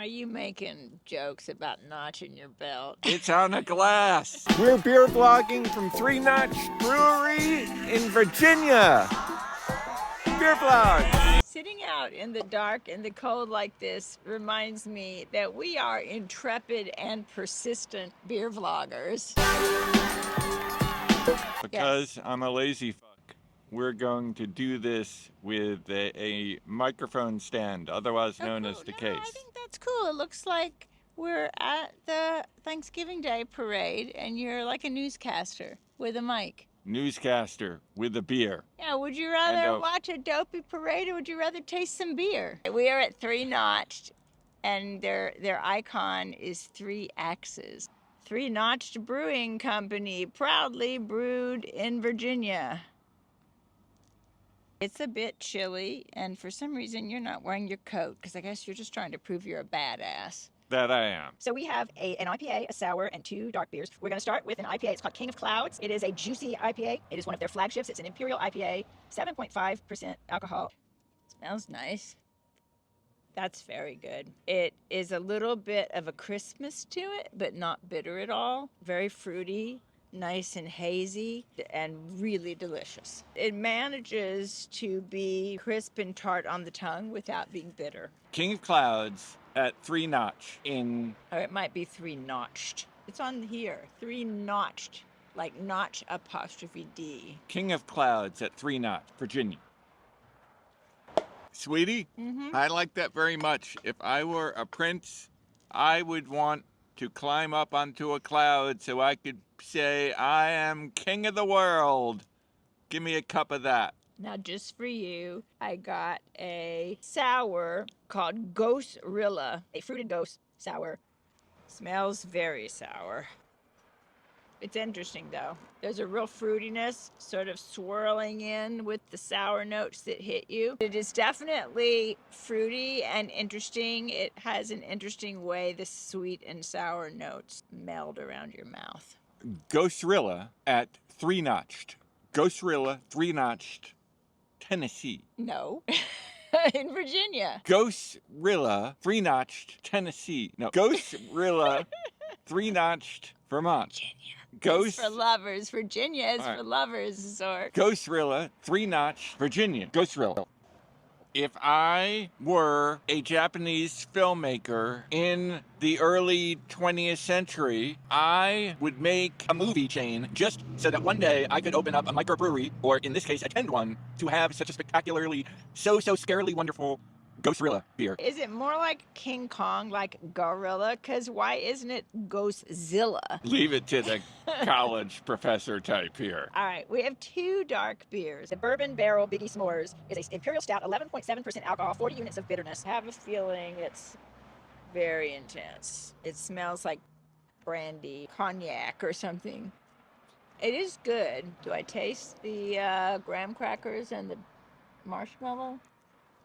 you making jokes about notching your belt? It's on a glass. We're beer vlogging from Three Notch'd Brewery in Virginia. BeerVlogs. Sitting out in the dark and the cold like this reminds me that we are intrepid and persistent beer vloggers. Because I'm a lazy fuck, we're going to do this with a microphone stand, otherwise known as the case. I think that's cool. It looks like we're at the Thanksgiving Day parade and you're like a newscaster with a mic. Newscaster with a beer. Yeah, would you rather watch a dopey parade or would you rather taste some beer? We are at Three Notch'd and their icon is 3 axes. Three Notch'd Brewing Company, proudly brewed in Virginia. It's a bit chilly, and for some reason you're not wearing your coat, because I guess you're just trying to prove you're a badass. That I am. So we have an IPA, a sour, and 2 dark beers. We're going to start with an IPA. It's called King of Clouds. It is a juicy IPA. It is one of their flagships. It's an Imperial IPA, 7.5% alcohol. Smells nice. That's very good. It is a little bit of a Christmas to it, but not bitter at all. Very fruity, nice and hazy, and really delicious. It manages to be crisp and tart on the tongue without being bitter. King of Clouds at Three Notch in... Or it might be Three Notch'd. It's on here, Three Notch'd, like notch apostrophe D. King of Clouds at Three Notch, Virginia. Sweetie, I like that very much. If I were a prince, I would want to climb up onto a cloud so I could say, I am king of the world. Give me a cup of that. Now, just for you, I got a sour called GOSE-RILLA, a fruited ghost sour. Smells very sour. It's interesting, though. There's a real fruitiness sort of swirling in with the sour notes that hit you. It is definitely fruity and interesting. It has an interesting way the sweet and sour notes meld around your mouth. GOSE-RILLA at Three Notch'd. GOSE-RILLA, Three Notch'd, Tennessee. No. In Virginia. GOSE-RILLA, Three Notch'd, Tennessee. No, GOSE-RILLA, Three Notch'd, Vermont. Virginia. Ghost It's for lovers. Virginia is for lovers, Zork. GOSE-RILLA, Three Notch, Virginia. GOSE-RILLA. If I were a Japanese filmmaker in the early 20th century, I would make a movie chain just so that one day I could open up a microbrewery, or in this case, attend one, to have such a spectacularly, so scarily wonderful GOSE-RILLA beer. Is it more like King Kong, like gorilla? Because why isn't it GOSE-ZILLA? Leave it to the college professor type here. All right, we have 2 dark beers. The Bourbon Barrel BIGGIE S'MORES is an Imperial Stout, 11.7% alcohol, 40 units of bitterness. I have a feeling it's very intense. It smells like brandy, cognac or something. It is good. Do I taste the graham crackers and the marshmallow?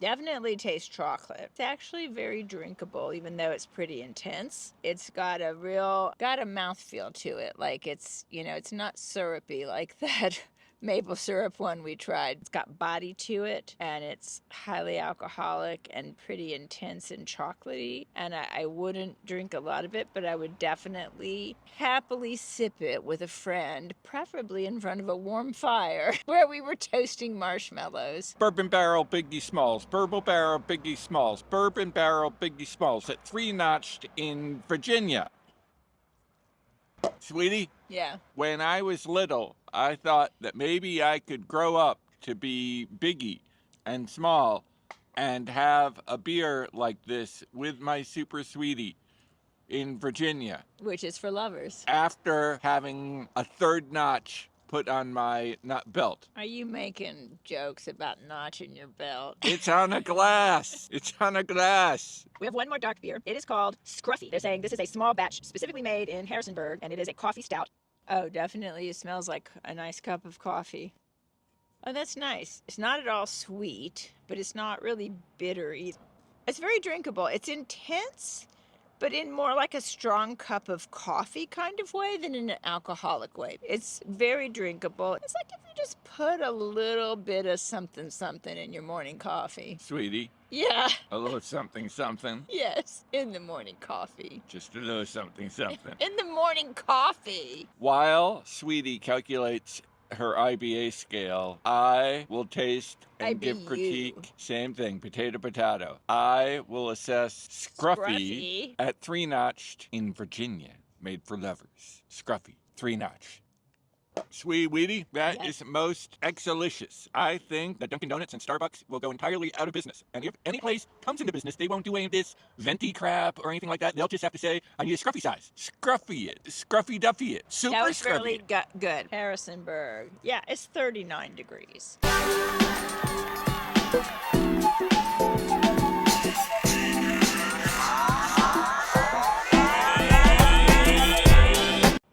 Definitely tastes chocolate. It's actually very drinkable, even though it's pretty intense. It's got a mouthfeel to it. Like it's not syrupy like that maple syrup one we tried. It's got body to it, and it's highly alcoholic and pretty intense and chocolatey. And I wouldn't drink a lot of it, but I would definitely happily sip it with a friend, preferably in front of a warm fire where we were toasting marshmallows. Bourbon Barrel BIGGIE S'MORES. Bourbon Barrel BIGGIE S'MORES. Bourbon Barrel BIGGIE S'MORES at Three Notch'd in Virginia. Sweetie? Yeah. When I was little, I thought that maybe I could grow up to be Biggie and small and have a beer like this with my super sweetie in Virginia. Which is for lovers. After having a 3rd notch put on my belt. Are you making jokes about notching your belt? It's on a glass. It's on a glass. We have 1 more dark beer. It is called SCRUFFY. They're saying this is a small batch specifically made in Harrisonburg, and it is a coffee stout. Oh, definitely. It smells like a nice cup of coffee. Oh, that's nice. It's not at all sweet, but it's not really bitter either. It's very drinkable. It's intense, but in more like a strong cup of coffee kind of way than in an alcoholic way. It's very drinkable. It's like if you just put a little bit of something something in your morning coffee. Sweetie, Yeah. a little something something. Yes, in the morning coffee. Just a little something something. In the morning coffee. While Sweetie calculates her IBA scale, I will taste and give IBU. critique. Same thing, potato, potato. I will assess Scruffy at 3 Notch'd in Virginia, made for lovers. Scruffy, 3 Notch. Sweet Weedy, that is most excelicious. I think that Dunkin' Donuts and Starbucks will go entirely out of business. And if any place comes into business, they won't do any of this venti crap or anything like that. They'll just have to say, I need a scruffy size. Scruffy it. Scruffy duffy it. Super That was scruffy really it. good. Harrisonburg. Yeah, it's 39 degrees.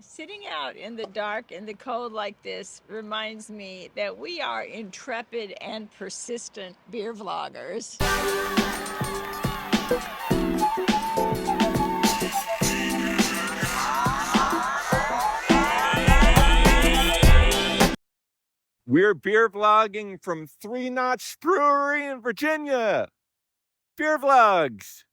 Sitting out in the dark and the cold like this reminds me that we are intrepid and persistent beer vloggers. We're beer vlogging from 3 Notch'd Brewery in Virginia. BeerVlogs.